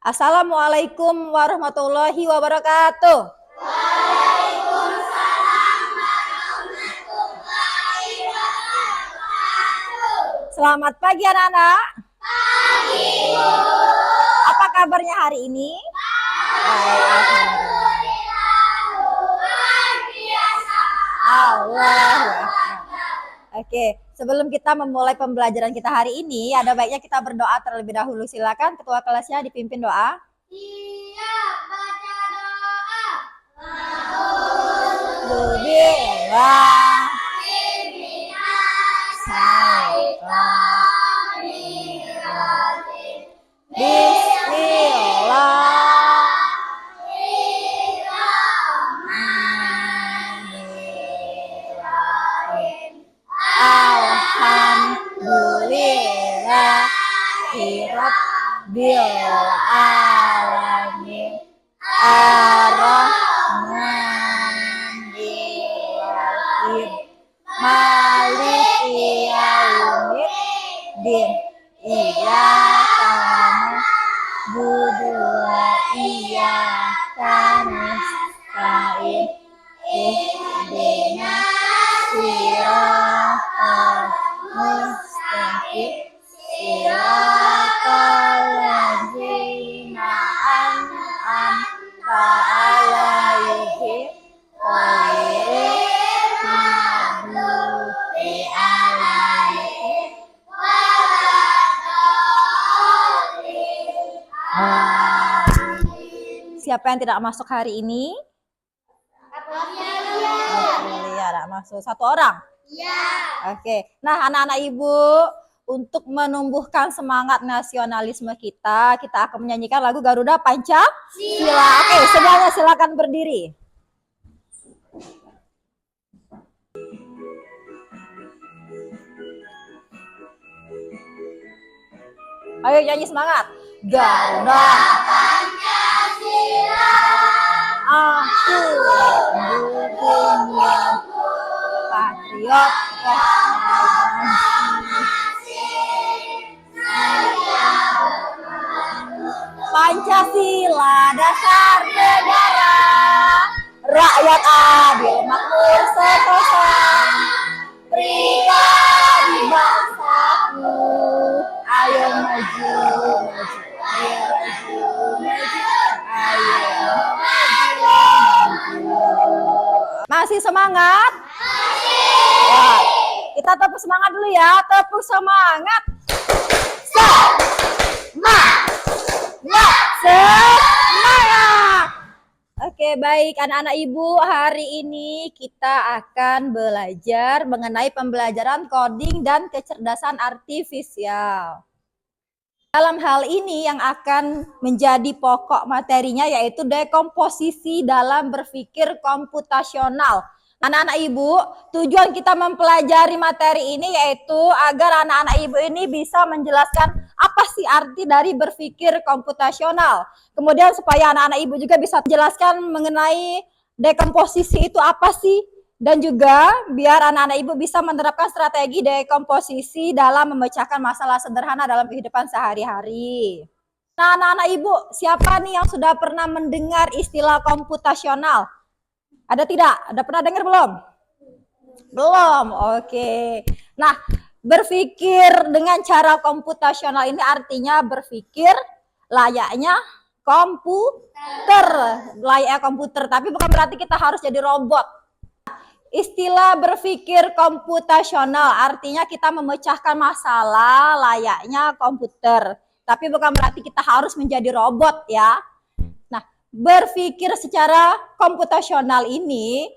Assalamualaikum warahmatullahi wabarakatuh. Selamat pagi anak-anak. Pagi, Bu. Apa kabarnya hari ini? Allah. Oke, sebelum kita memulai pembelajaran kita hari ini, ada baiknya kita berdoa terlebih dahulu. Silakan ketua kelasnya dipimpin doa. Siap baca doa. Alhamdulillah. Bismillahirrahmanirrahim. Alhamdulillahirabbil alamin. Ar-Rahmanir-Rahim. Maliki yaumiddin. Iyyaka na'budu wa iyyaka nasta'in. Ihdinas siratal mustaqim. Siratal ladzina an'amta 'alaihim ghairil maghdubi 'alaihim waladdallin. Siapa yang tidak masuk hari ini? Ya, tidak masuk. Satu orang? Ya. Oke. Nah, anak-anak ibu, untuk menumbuhkan semangat nasionalisme kita akan menyanyikan lagu Garuda Pancasila. Oke, semuanya silakan berdiri. Ayo nyanyi semangat. Garuda Pancasila. aku mendukungmu, patriot Pancasila dasar negara, rakyat adil makmur sentosa, pribadi bangsaku, ayo maju, maju, ayo maju, maju, ayo maju, maju. Masih semangat? Masih. Kita tepuk semangat dulu ya, tepuk semangat. Semangat. Oke, baik anak-anak ibu, hari ini kita akan belajar mengenai pembelajaran coding dan kecerdasan artifisial. Dalam hal ini yang akan menjadi pokok materinya yaitu dekomposisi dalam berpikir komputasional. Anak-anak ibu, tujuan kita mempelajari materi ini yaitu agar anak-anak ibu ini bisa menjelaskan apa sih arti dari berpikir komputasional. Kemudian supaya anak-anak ibu juga bisa menjelaskan mengenai dekomposisi itu apa sih. Dan juga biar anak-anak ibu bisa menerapkan strategi dekomposisi dalam memecahkan masalah sederhana dalam kehidupan sehari-hari. Nah, anak-anak ibu, siapa nih yang sudah pernah mendengar istilah komputasional? Ada tidak? Ada pernah dengar belum? Belum, oke. Nah, berpikir dengan cara komputasional ini artinya berpikir layaknya komputer. Layaknya komputer, tapi bukan berarti kita harus jadi robot. Istilah berpikir komputasional artinya kita memecahkan masalah layaknya komputer. Tapi bukan berarti kita harus menjadi robot ya. Nah, berpikir secara komputasional ini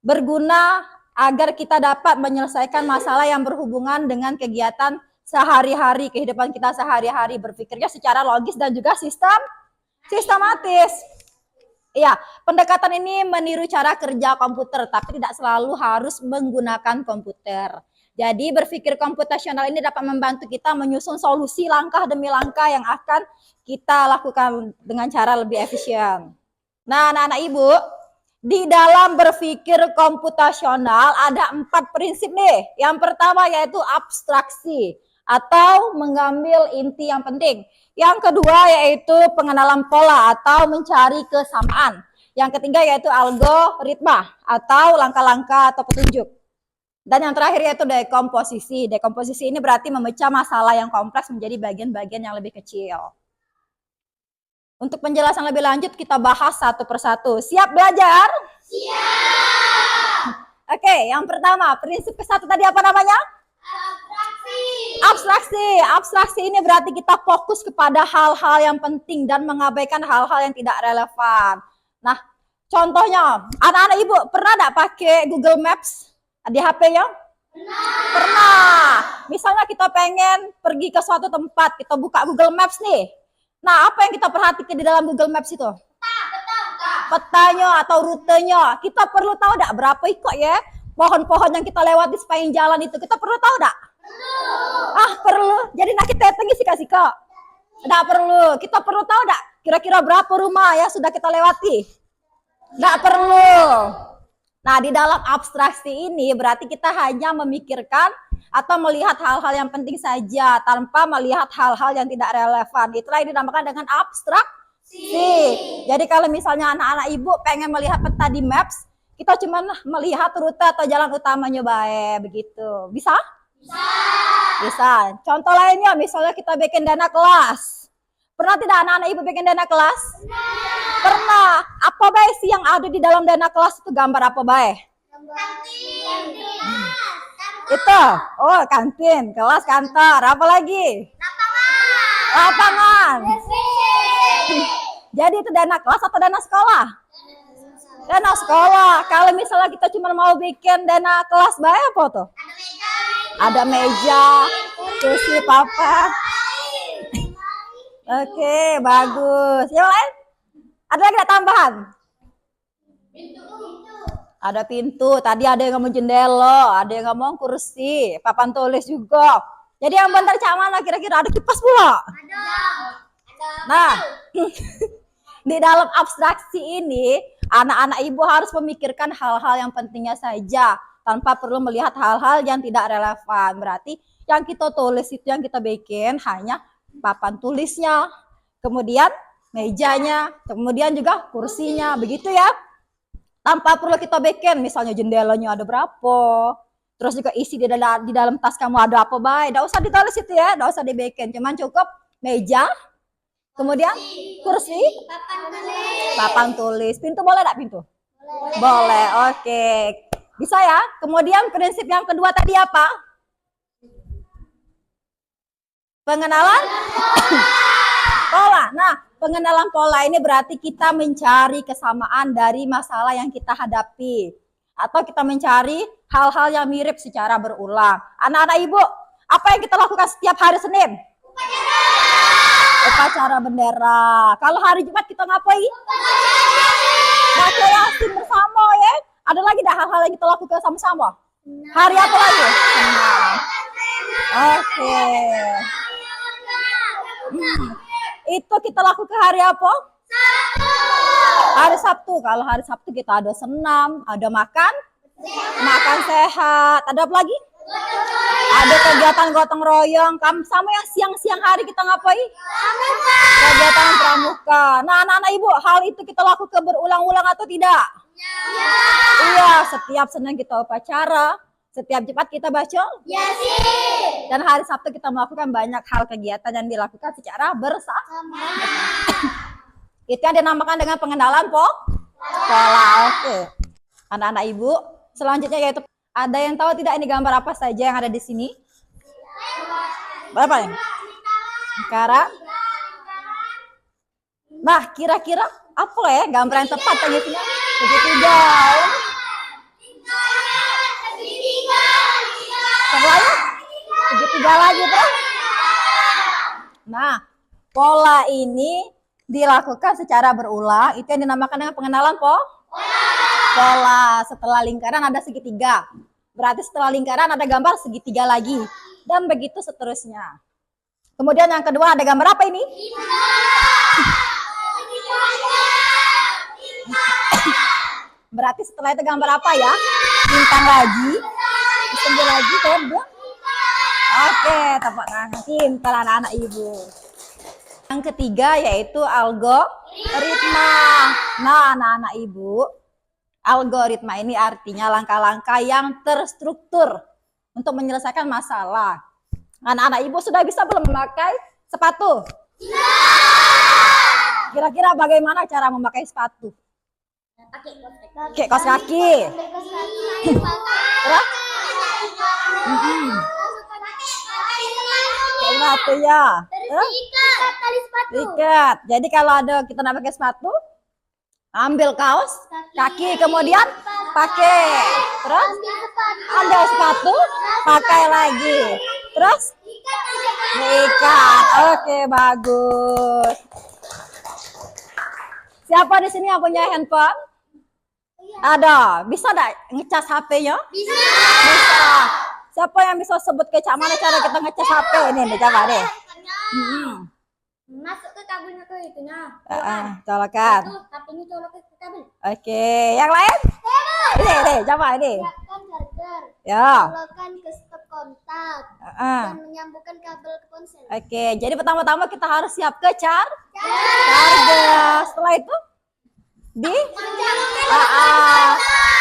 berguna agar kita dapat menyelesaikan masalah yang berhubungan dengan kegiatan sehari-hari, kehidupan kita sehari-hari, berpikirnya secara logis dan juga sistematis. Ya, pendekatan ini meniru cara kerja komputer, tapi tidak selalu harus menggunakan komputer. Jadi berpikir komputasional ini dapat membantu kita menyusun solusi langkah demi langkah yang akan kita lakukan dengan cara lebih efisien. Nah, anak-anak ibu, di dalam berpikir komputasional ada 4 prinsip nih. Yang pertama yaitu abstraksi. atau mengambil inti yang penting. Yang kedua yaitu pengenalan pola atau mencari kesamaan. Yang ketiga yaitu algoritma atau langkah-langkah atau petunjuk. Dan yang terakhir yaitu dekomposisi. Dekomposisi ini berarti memecah masalah yang kompleks menjadi bagian-bagian yang lebih kecil. Untuk penjelasan lebih lanjut kita bahas satu persatu. Siap belajar? Siap. Oke, yang pertama prinsip ke-1 tadi apa namanya? Abstraksi. Abstraksi ini berarti kita fokus kepada hal-hal yang penting dan mengabaikan hal-hal yang tidak relevan. Nah, contohnya, anak-anak ibu pernah tidak pakai Google Maps di HP-nya? Pernah. Misalnya kita pengen pergi ke suatu tempat, kita buka Google Maps nih. Nah, apa yang kita perhatikan di dalam Google Maps itu? Petanya atau rutenya. Kita perlu tahu tidak berapa ikut ya pohon-pohon yang kita lewati sepanjang jalan itu. Kita perlu tahu tidak? Perlu. Jadi nak kita tinggi sika-sika. Tidak perlu. Kita perlu tahu tidak kira-kira berapa rumah ya sudah kita lewati? Tidak perlu. Nah, di dalam abstraksi ini berarti kita hanya memikirkan atau melihat hal-hal yang penting saja tanpa melihat hal-hal yang tidak relevan. Itulah yang dinamakan dengan abstraksi. Jadi kalau misalnya anak-anak ibu pengen melihat peta di Maps, kita cuma melihat rute atau jalan utamanya baik, begitu. Bisa? Bisa. Contoh lainnya, misalnya kita bikin dana kelas. Pernah tidak anak-anak ibu bikin dana kelas? Pernah. Apa baik sih yang ada di dalam dana kelas itu gambar apa baik? Itu. Oh, kantin, kelas, kantor. Apa lagi? Lapangan. Jadi itu dana kelas atau dana sekolah? Dana sekolah. Kalau misalnya kita cuma mau bikin dana kelas baik apa tuh? Ada meja, kursi, papa. Oke, bagus. Yang lain? Ada lagi tambahan? Ada pintu. Tadi ada yang ngomong jendela, ada yang ngomong kursi, papan tulis juga. Jadi yang benar cak mana kira-kira? Ada kipas pula? Ada. Nah, di dalam abstraksi ini, anak-anak ibu harus memikirkan hal-hal yang pentingnya saja, tanpa perlu melihat hal-hal yang tidak relevan. Berarti yang kita tulis itu yang kita bikin hanya papan tulisnya, kemudian mejanya, kemudian juga kursinya, begitu ya. Tanpa perlu kita bikin, misalnya jendelanya ada berapa, terus juga isi di dalam tas kamu ada apa baik, tidak usah ditulis itu ya, tidak usah dibikin, cuman cukup meja, kemudian kursi, papan tulis, pintu boleh tidak pintu? Boleh, oke. Bisa ya. Kemudian prinsip yang kedua tadi apa? Pengenalan pola. Nah, pengenalan pola ini berarti kita mencari kesamaan dari masalah yang kita hadapi. Atau kita mencari hal-hal yang mirip secara berulang. Anak-anak ibu, apa yang kita lakukan setiap hari Senin? Upacara bendera. Kalau hari Jumat kita ngapain? Baca Yasin bersama ya. Ada lagi dah hal-hal yang kita lakukan sama-sama? Hari apa lagi? Oke. Itu kita lakukan hari apa? Hari Sabtu. Kalau hari Sabtu kita ada senam, ada makan sehat. Ada apa lagi? Ada kegiatan gotong royong. Sama yang siang-siang hari kita ngapain? Kegiatan pramuka. Nah, anak-anak ibu, hal itu kita lakukan berulang-ulang atau tidak? Iya, setiap Senin kita upacara, setiap Jumat kita baca Yasin. Dan hari Sabtu kita melakukan banyak hal kegiatan yang dilakukan secara bersama. Itu yang dinamakan dengan pengenalan pola. Oke. Anak-anak ibu, selanjutnya yaitu ada yang tahu tidak ini gambar apa saja yang ada di sini? Berapa nih? Sekarang. Nah, kira-kira apa ya gambar yang tepat tanya-tanya? Segitiga. Setelahnya segitiga lagi terus. Nah, pola ini dilakukan secara berulang. Itu yang dinamakan dengan pengenalan pola. Setelah lingkaran ada segitiga. Berarti setelah lingkaran ada gambar segitiga lagi. Dan begitu seterusnya. Kemudian yang kedua ada gambar apa ini? Berarti setelah itu gambar apa ya? Bintang lagi. Bintang lagi kan? Oke, tepuk tangan. Pintar anak-anak ibu. Yang ketiga yaitu algoritma. Nah, anak-anak ibu, algoritma ini artinya langkah-langkah yang terstruktur untuk menyelesaikan masalah. Anak-anak ibu sudah bisa belum memakai sepatu? Kira-kira bagaimana cara memakai sepatu? Pakai kaos kaki. Terus? Sepatu ya. Ikat. Jadi kalau ada kita nak pakai sepatu, ambil kaos kaki, kemudian pakai. Terus ambil sepatu, pakai lagi. Terus ikat. Oke, bagus. Siapa di sini yang punya handphone? Ada. Bisa enggak ngecas HP-nya? Bisa. Siapa yang bisa sebut ke mana cara kita ngecas HP ini? Coba deh. Masuk ke kabelnya ke itunya. Colokan. Tapi ini colok ke kabel. Oke, yang lain? Ini, coba ini. Siapkan charger. Ya. Colokan ke stop kontak. Dan menyambungkan kabel ke ponsel. Oke, jadi pertama-tama kita harus siap ke charger. Setelah itu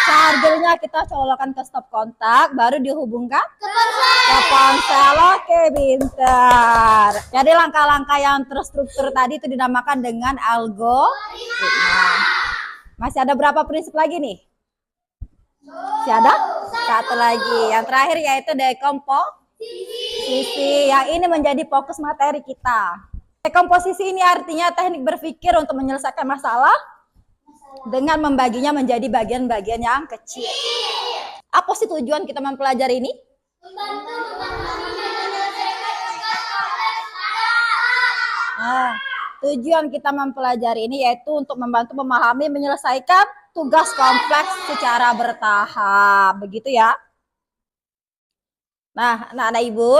chargernya kita colokan ke stop kontak, baru dihubungkan ke ponsel. Oke, pintar. Jadi langkah-langkah yang terstruktur tadi itu dinamakan dengan algoritma. Masih ada berapa prinsip lagi nih? Masih ada? Satu lagi. Yang terakhir yaitu dekomposisi. Yang ini menjadi fokus materi kita. Dekomposisi ini artinya teknik berpikir untuk menyelesaikan masalah dengan membaginya menjadi bagian-bagian yang kecil. Apa sih tujuan kita mempelajari ini? Tujuan kita mempelajari ini yaitu untuk membantu memahami menyelesaikan tugas kompleks secara bertahap. Begitu ya. Nah, anak-anak ibu,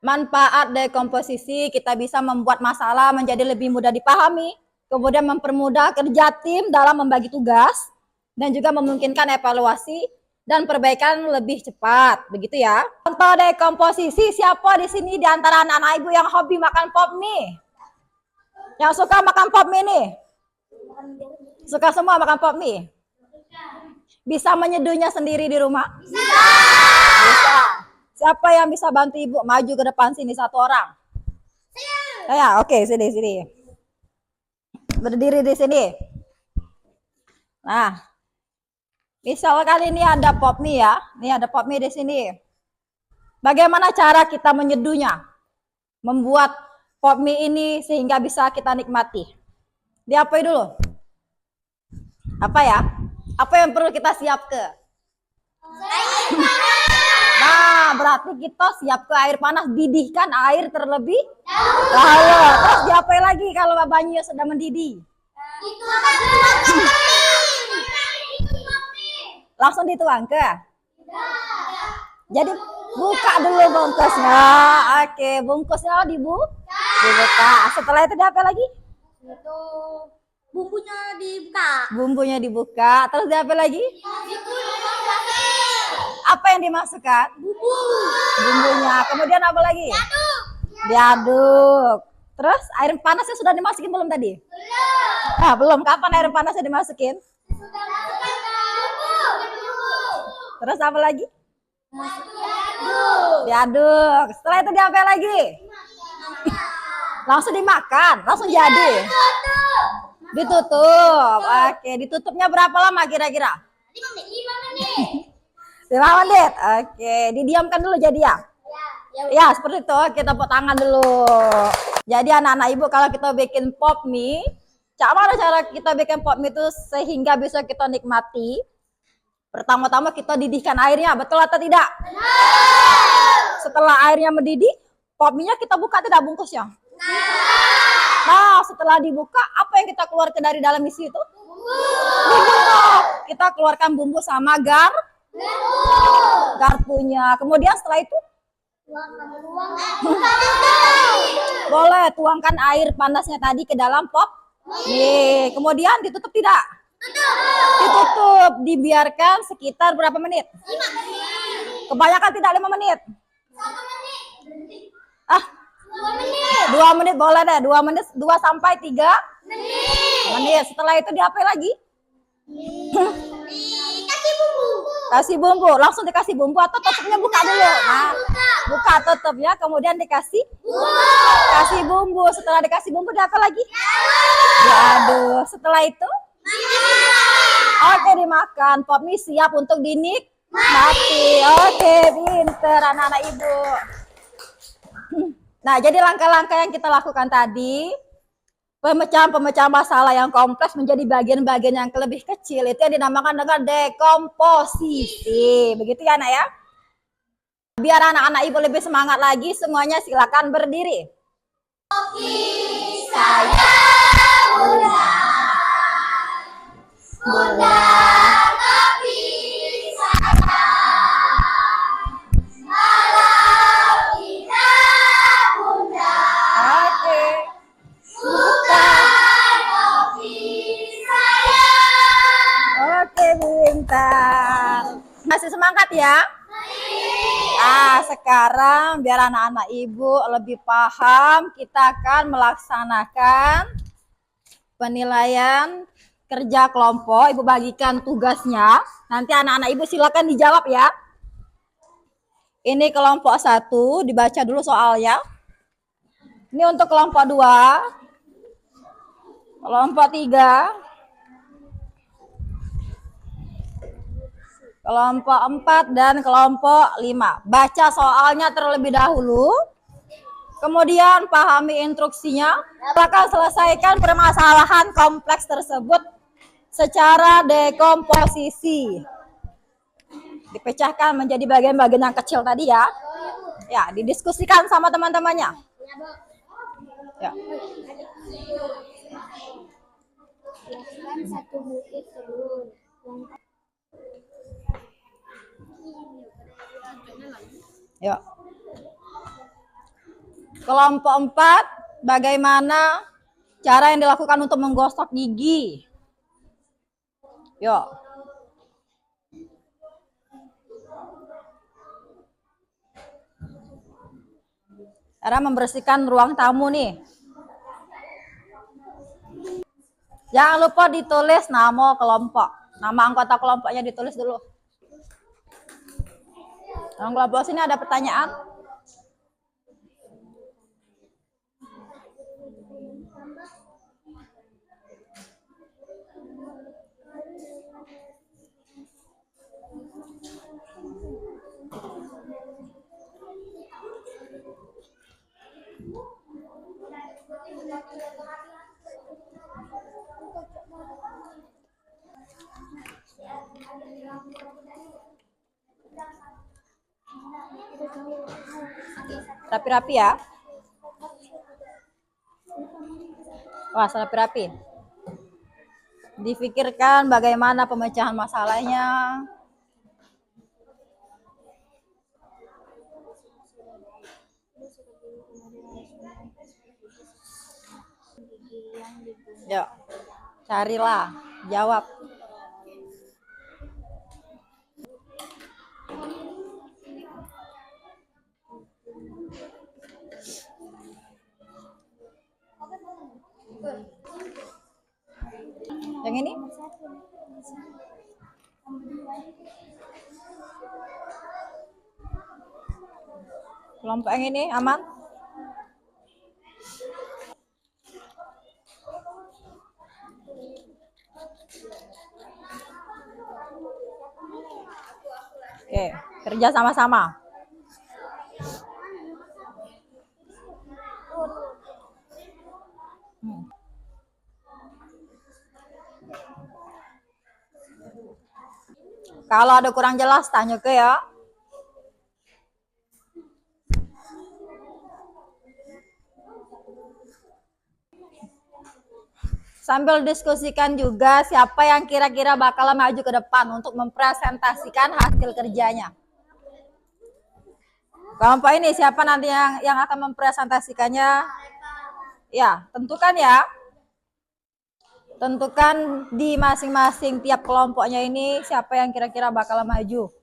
manfaat dekomposisi kita bisa membuat masalah menjadi lebih mudah dipahami, kemudian mempermudah kerja tim dalam membagi tugas, dan juga memungkinkan evaluasi dan perbaikan lebih cepat. Begitu ya. Contoh dekomposisi, siapa di sini di antara anak-anak ibu yang hobi makan pop mie? Yang suka makan pop mie nih? Suka semua makan pop mie? Bisa menyeduhnya sendiri di rumah? Bisa. Siapa yang bisa bantu ibu maju ke depan sini satu orang? Saya. Oke, sini. Berdiri di sini. Nah, misalkan ini ada pop mie ya. Ini ada pop mie di sini. Bagaimana cara kita menyeduhnya? Membuat pop mie ini sehingga bisa kita nikmati. Diapain dulu? Apa ya? Apa yang perlu kita siap ke? Nah, berarti kita siap ke air panas, didihkan air terlebih dahulu. Terus diapain lagi kalau babanya sudah mendidih? Langsung dituang ke? Jadi buka dulu bungkusnya. Oke, bungkusnya dibuka. Setelah itu diapain lagi? Itu bumbunya dibuka. Terus diapain lagi? Apa yang dimasukkan? Bumbunya. Kemudian apa lagi? Diaduk. Terus air panasnya sudah dimasukin belum tadi? Nah, belum. Kapan air panasnya dimasukin? Terus apa lagi? Diaduk. Setelah itu diapain lagi? Langsung dimakan. Langsung jadi. Ditutup. Oke, ditutupnya berapa lama kira-kira? 5 menit. Oke, didiamkan dulu jadi ya. Ya, seperti itu. Kita tepuk tangan dulu. Jadi anak-anak ibu, kalau kita bikin pop mie, mana cara kita bikin pop mie itu sehingga bisa kita nikmati? Pertama-tama kita didihkan airnya, betul atau tidak? Setelah airnya mendidih, pop mie-nya kita buka tidak bungkusnya? Nah, setelah dibuka, apa yang kita keluarkan dari dalam isi itu? Bumbu. Kita keluarkan bumbu sama garpunya. Kemudian setelah itu boleh tuangkan air panasnya tadi ke dalam pop. Nih, kemudian ditutup tidak? Ditutup, dibiarkan sekitar berapa menit? 5 menit. Kebanyakan tidak 5 menit. Ah, 2 menit boleh deh. 2 menit, 2 sampai 3 menit. Setelah itu diapain lagi? Kasih bumbu. Kasih bumbu. Langsung dikasih bumbu atau tutupnya buka dulu? Nah, buka tutup ya. Kemudian dikasih kasih bumbu. Setelah dikasih bumbu diapa lagi? Diaduk. Setelah itu? Oke, dimakan. Pop mie siap untuk dinikmati. Oke, pinter anak-anak ibu. Nah, jadi langkah-langkah yang kita lakukan tadi, pemecahan masalah yang kompleks menjadi bagian-bagian yang lebih kecil, itu yang dinamakan dengan dekomposisi. Begitu ya, anak ya? Biar anak-anak ibu lebih semangat lagi, semuanya silakan berdiri. Saya Bunda. Pintar. Masih semangat ya? Nah, sekarang biar anak-anak ibu lebih paham, kita akan melaksanakan penilaian kerja kelompok. Ibu bagikan tugasnya. Nanti anak-anak ibu silakan dijawab ya. Ini kelompok 1, dibaca dulu soalnya. Ini untuk kelompok 2, kelompok 3, kelompok 4 dan kelompok 5. Baca soalnya terlebih dahulu. Kemudian pahami instruksinya. Silakan selesaikan permasalahan kompleks tersebut secara dekomposisi. Dipecahkan menjadi bagian-bagian yang kecil tadi ya. Ya, didiskusikan sama teman-temannya. Ya. Satu bukit telur. Ya. Kelompok 4, bagaimana cara yang dilakukan untuk menggosok gigi? Yuk. Cara membersihkan ruang tamu nih. Jangan lupa ditulis nama kelompok. Nama anggota kelompoknya ditulis dulu. Dalam kelompok sini ada pertanyaan? Rapi-rapi ya. Wah, rapi-rapi. Difikirkan bagaimana pemecahan masalahnya. Yuk, carilah, jawab. Yang ini? Kelompok yang ini aman? Oke, kerja sama-sama. Kalau ada kurang jelas, tanya ke ya. Sambil diskusikan juga siapa yang kira-kira bakal maju ke depan untuk mempresentasikan hasil kerjanya. Kelompok ini siapa nanti yang akan mempresentasikannya? Ya, tentukan ya. Tentukan di masing-masing tiap kelompoknya ini siapa yang kira-kira bakal maju.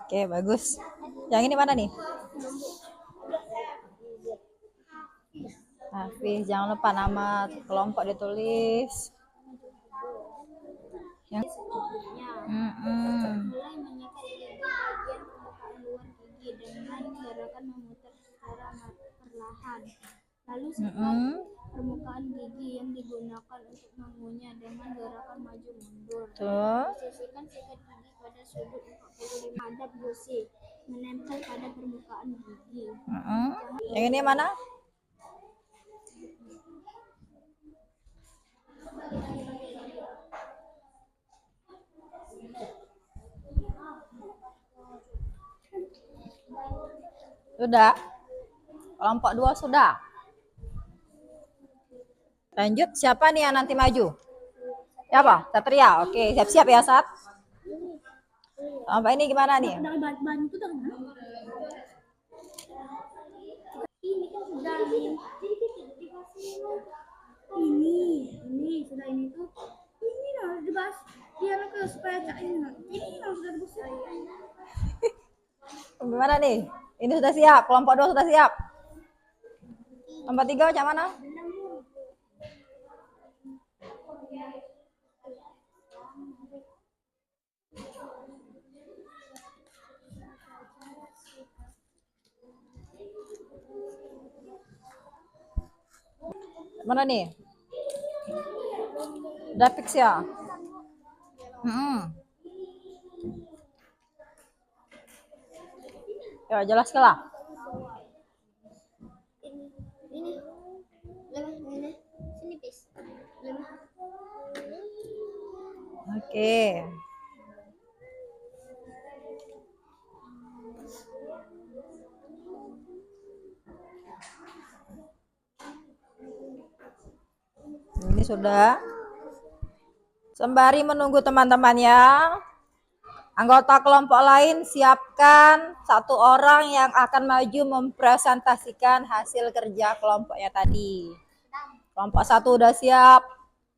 Oke, bagus. Yang ini mana nih? Hafiz, jangan lupa nama kelompok ditulis. Yang Mulai menyikat gigi bagian permukaan luar gigi dengan gerakan memutar secara perlahan. Lalu sikat permukaan gigi yang digunakan untuk mengunyah dengan gerakan maju mundur. Posisikan sikat gigi pada sudut 45 hadap gusi, menempel pada permukaan gigi. Yang ini mana? Sudah. Kelompok 2 sudah. Lanjut, siapa nih yang nanti maju? Siapa? Satria. Oke, siap-siap ya, Sat. Kelompok ini gimana nih? Bantu dong. Ini kan sudah ini sudah ini tuh ini harus dibahas biar ke supaya cak ini harus dibahas. Gimana nih? Ini sudah siap, kelompok 2 sudah siap. Kelompok 3 macam mana? Mana nih? Udah fix ya? Ya, jelaskan lah. Ini sini pis. Oke. Ini sudah. Sembari menunggu teman-temannya, anggota kelompok lain siapkan satu orang yang akan maju mempresentasikan hasil kerja kelompoknya tadi. Kelompok 1 udah siap,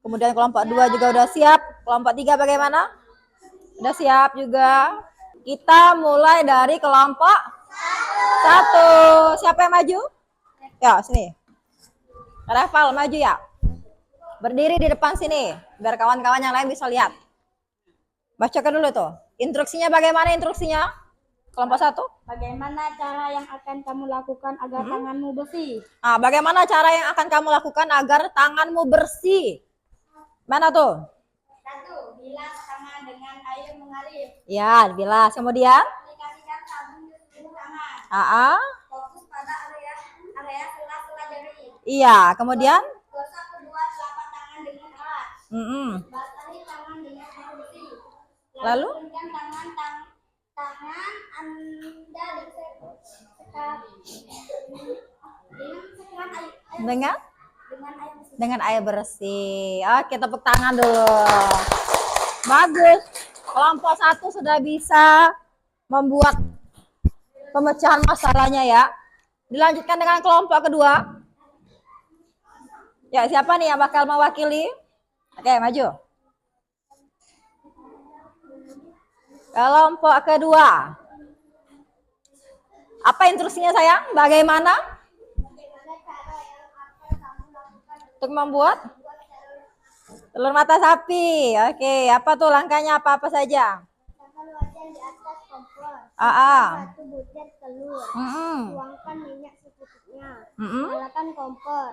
kemudian kelompok 2 juga udah siap, kelompok 3 bagaimana? Udah siap juga. Kita mulai dari kelompok 1. Siapa yang maju? Ya, sini. Reval maju ya. Berdiri di depan sini, biar kawan-kawan yang lain bisa lihat. Bacakan dulu tuh. Instruksinya bagaimana instruksinya? Kelompok 1. Bagaimana cara yang akan kamu lakukan agar tanganmu bersih? Bagaimana cara yang akan kamu lakukan agar tanganmu bersih? Mana tuh? 1. Bilas tangan dengan air mengalir. Ya, bilas. Kemudian? Aplikasikan sabun di seluruh tangan. Fokus pada area sela-sela jari. Iya, kemudian? Gosok kedua telapak tangan dengan erat. Basahi tangan dengan air bersih. Lalu? Turunkan tangan Anda dengan air bersih. Oke, tepuk tangan dulu. Bagus. Kelompok 1 sudah bisa membuat pemecahan masalahnya ya. Dilanjutkan dengan kelompok kedua. Ya, siapa nih yang bakal mewakili? Oke, maju. Kelompok kedua. Apa instruksinya sayang? Bagaimana? Untuk membuat telur mata sapi. Oke, apa tuh langkahnya apa saja? Letakkan wajan di atas kompor. Satu butir telur. Tuangkan minyak secukupnya. Nyalakan kompor.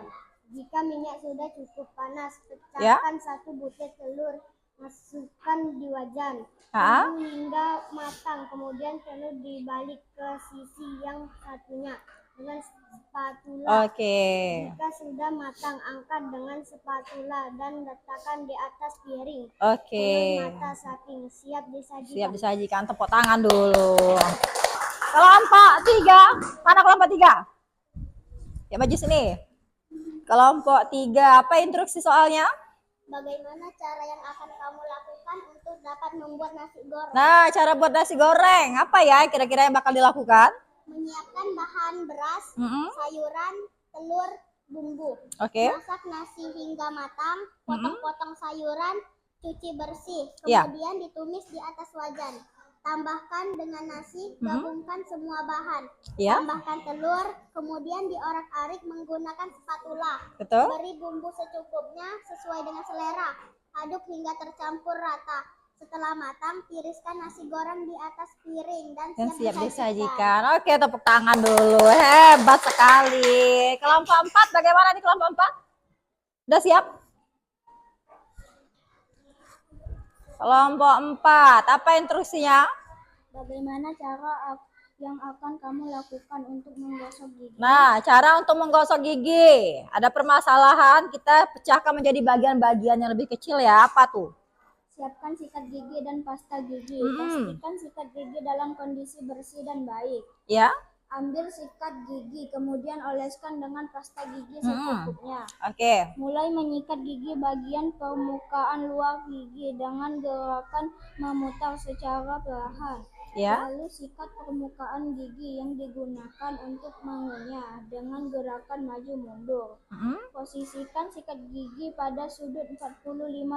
Jika minyak sudah cukup panas, pecahkan satu butir telur. Masukkan di wajan. Tunggu hingga matang. Kemudian telur dibalik ke sisi yang satunya. dengan spatula. Oke. Jika sudah matang, angkat dengan spatula dan letakkan di atas piring. Oke. Telur mata sapi siap Siap disajikan. disajikan. Tepuk tangan dulu. Kelompok 3. Mana kelompok 3? Ya maju sini. Kelompok 3. Apa instruksi soalnya? Bagaimana cara yang akan kamu lakukan untuk dapat membuat nasi goreng? Nah, cara buat nasi goreng. Apa ya kira-kira yang bakal dilakukan? Menyiapkan bahan beras, Mm-mm. sayuran, telur, bumbu. Oke. Masak nasi hingga matang, potong-potong sayuran, cuci bersih, Ya. kemudian ditumis di atas wajan. Tambahkan dengan nasi, gabungkan semua bahan. Ya. Tambahkan telur, kemudian diorak-arik menggunakan spatula. Betul. Beri bumbu secukupnya sesuai dengan selera. Aduk hingga tercampur rata. Setelah matang, tiriskan nasi goreng di atas piring dan siap disajikan. Oke, tepuk tangan dulu. Hebat sekali. Kelompok 4 bagaimana nih kelompok 4? Udah siap? Kelompok 4, apa instruksinya? Bagaimana cara yang akan kamu lakukan untuk menggosok gigi? Nah, cara untuk menggosok gigi. Ada permasalahan, kita pecahkan menjadi bagian-bagian yang lebih kecil ya. Apa tuh? Siapkan sikat gigi dan pasta gigi. Pastikan sikat gigi dalam kondisi bersih dan baik. Ya. Ambil sikat gigi, kemudian oleskan dengan pasta gigi secukupnya. Oke. Mulai menyikat gigi bagian permukaan luar gigi dengan gerakan memutar secara perlahan. Ya. Lalu sikat permukaan gigi yang digunakan untuk mengunyah dengan gerakan maju mundur. Posisikan sikat gigi pada sudut 45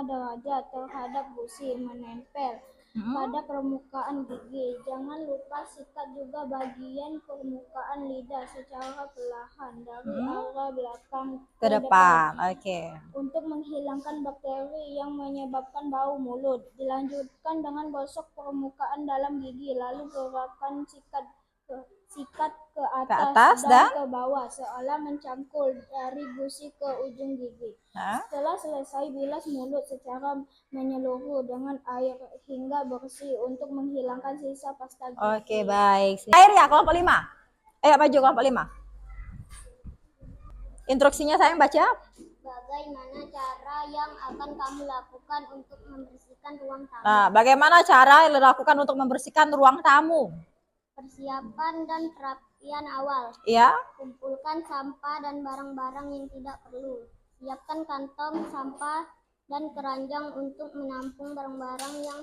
derajat terhadap gusi menempel pada permukaan gigi. Jangan lupa sikat juga bagian permukaan lidah secara perlahan dari arah belakang ke depan. Oke. Untuk menghilangkan bakteri yang menyebabkan bau mulut. Dilanjutkan dengan gosok permukaan dalam gigi, lalu gerakan sikat ke atas dan ke bawah seolah mencangkul dari gusi ke ujung gigi. Setelah selesai, bilas mulut secara menyeluruh dengan air hingga bersih untuk menghilangkan sisa pasta gigi. Oke, baik. Air ya kelompok 5. Ayo maju kelompok 5. Instruksinya sayang baca. Bagaimana cara yang akan kamu lakukan untuk membersihkan ruang tamu? Nah, bagaimana cara yang dilakukan untuk membersihkan ruang tamu? Persiapan dan perapian awal. Ya. Kumpulkan sampah dan barang-barang yang tidak perlu. Siapkan kantong sampah dan keranjang untuk menampung barang-barang yang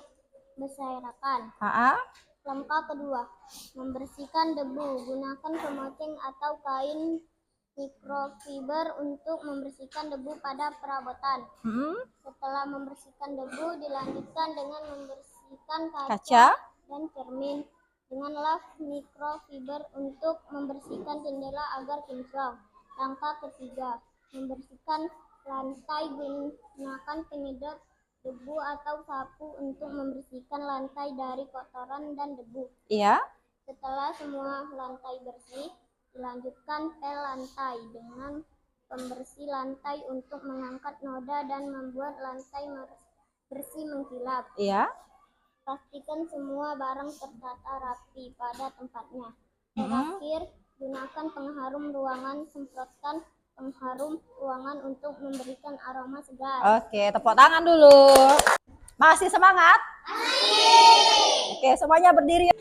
berserakan. Langkah kedua, membersihkan debu. Gunakan kemoceng atau kain mikrofiber untuk membersihkan debu pada perabotan. Setelah membersihkan debu, dilanjutkan dengan membersihkan kaca dan cermin dengan lap mikrofiber untuk membersihkan jendela agar kinclong. Langkah ketiga, membersihkan lantai. Gunakan penyedot debu atau sapu untuk membersihkan lantai dari kotoran dan debu. Iya. Setelah semua lantai bersih, dilanjutkan pel lantai dengan pembersih lantai untuk mengangkat noda dan membuat lantai bersih mengkilap. Iya. Pastikan semua barang tertata rapi pada tempatnya. Terakhir, gunakan pengharum ruangan. Semprotkan pengharum ruangan untuk memberikan aroma segar. Oke, tepuk tangan dulu. Masih semangat? Masih. Oke, semuanya berdiri.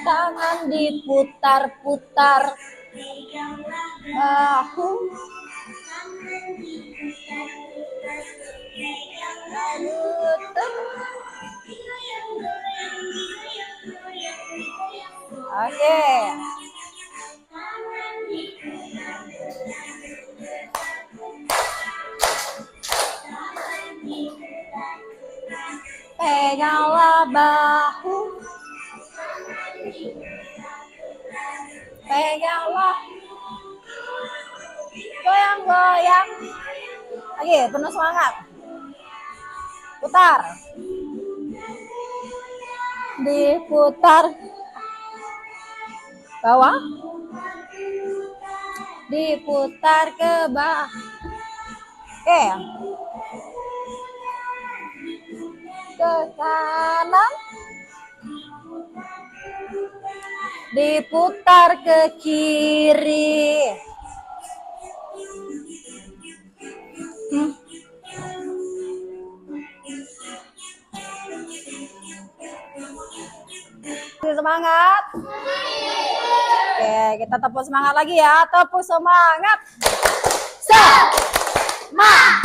Tangan diputar-putar. Oke. Peganglah bahu. Peganglah. Goyang-goyang. Lagi, penuh semangat. Putar. Diputar. Bawah. diputar ke bawah. Oke. Ke kanan, diputar ke kiri. Semangat. Oke, kita tepuk semangat lagi ya. Tepuk semangat. Semangat.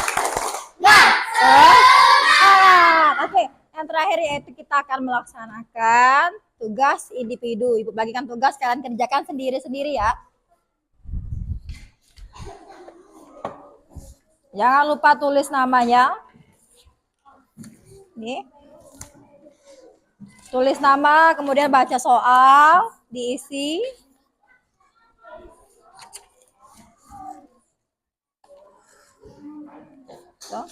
Semangat. Oke, yang terakhir yaitu kita akan melaksanakan tugas individu. Ibu bagikan tugas, kalian kerjakan sendiri-sendiri ya. Jangan lupa tulis namanya. Nih. Tulis nama, kemudian baca soal, diisi. So.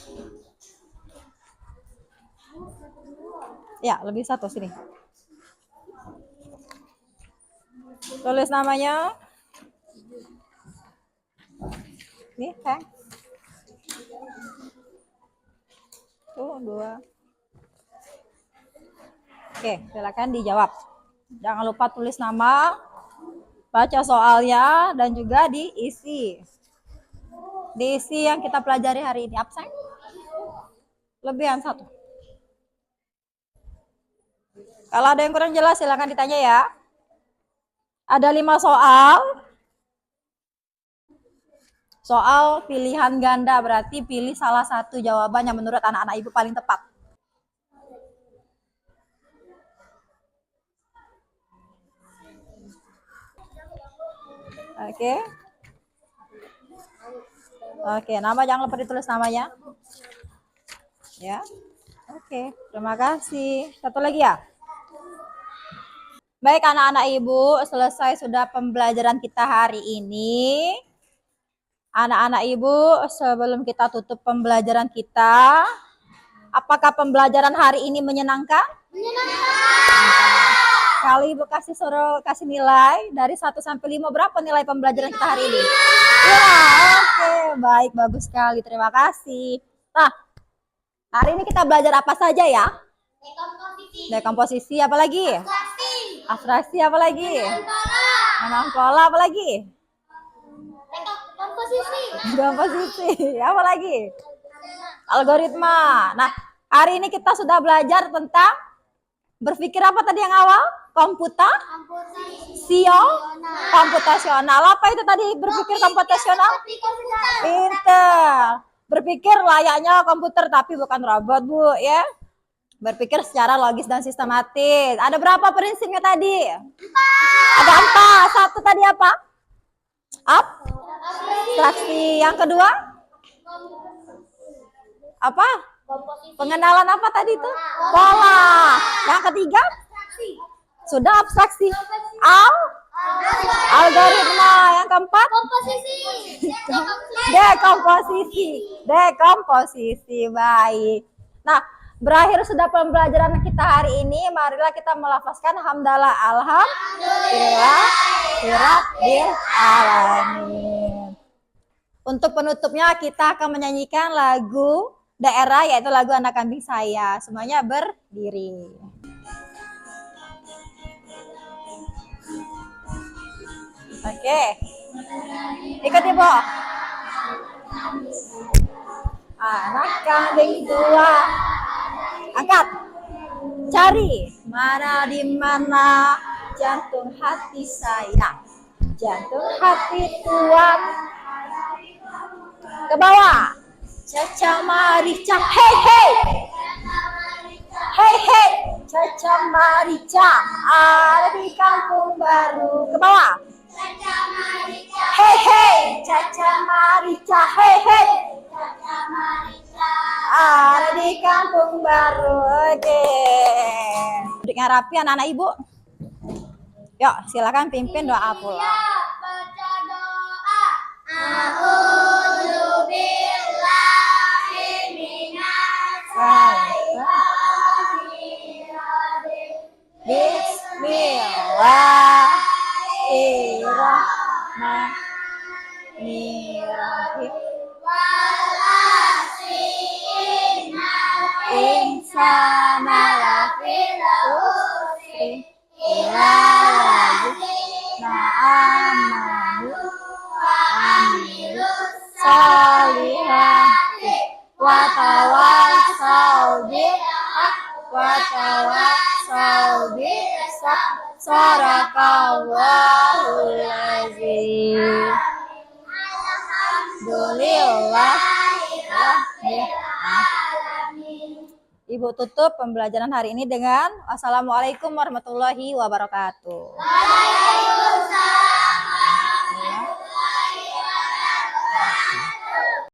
Ya, lebih satu sini. Tulis namanya. Nih, kan? Tuh, 2. Oke, silakan dijawab. Jangan lupa tulis nama, baca soalnya, dan juga diisi. Diisi yang kita pelajari hari ini. Absen? Lebihan 1. Kalau ada yang kurang jelas, silakan ditanya ya. Ada 5 soal. Soal pilihan ganda, berarti pilih salah satu jawaban yang menurut anak-anak ibu paling tepat. Oke. Oke, nama jangan lupa ditulis namanya. Ya. Oke, terima kasih. Satu lagi ya. Baik anak-anak ibu, selesai sudah pembelajaran kita hari ini. Anak-anak ibu, sebelum kita tutup pembelajaran kita, apakah pembelajaran hari ini menyenangkan? Menyenangkan. Kali ibu kasih nilai dari 1 sampai 5, berapa nilai pembelajaran kita hari ini? Ya, oke, baik, bagus sekali, terima kasih. Nah, hari ini kita belajar apa saja ya? Dekomposisi, apa lagi? Abstraksi, apa lagi? Mengenal pola, apa lagi? Komposisi, apa lagi? Algoritma. Nah, hari ini kita sudah belajar tentang berpikir apa tadi yang awal? Komputasional. Apa itu tadi berpikir komputasional? Pinter. Berpikir layaknya komputer tapi bukan robot, Bu, ya. Berpikir secara logis dan sistematis. Ada berapa prinsipnya tadi? 4. Ada 4. Satu tadi apa? Abstraksi. Yang kedua? Apa? Pengenalan apa tadi itu? Pola. Yang ketiga? Sudah abstraksi. Algoritma. Yang keempat? Dekomposisi. Baik. Nah, berakhir sudah pembelajaran kita hari ini. Marilah kita melafazkan hamdalah alhamdulillah rabbil alamin. Untuk penutupnya kita akan menyanyikan lagu daerah, yaitu lagu Anak Kambing Saya. Semuanya berdiri. Oke. Ikut Ibu. Anak kambing tua. Angkat. Cari mana di mana jantung hati saya. Jantung hati tuan. Ke bawah. Caca Marica, hey hey. Hey hey, Caca Marica ada di kampung baru. Ke bawah. Caca Marica, hey hey. Caca Marica, hey hey. Caca Marica ada di kampung baru. Oke. Duduknya rapi anak-anak ibu. Yuk, silakan pimpin doa pula. Baca doa. A'udzubillahi minasyaitonirrajim. Bismillahirrahmanirrahim. sana fil usri ila wajibna amanu amilu solihati wa tawassaw bil wa tawassaw bis sabr. Sadaqallahul azim. Alhamdulillah. Ibu tutup pembelajaran hari ini dengan Assalamualaikum warahmatullahi wabarakatuh.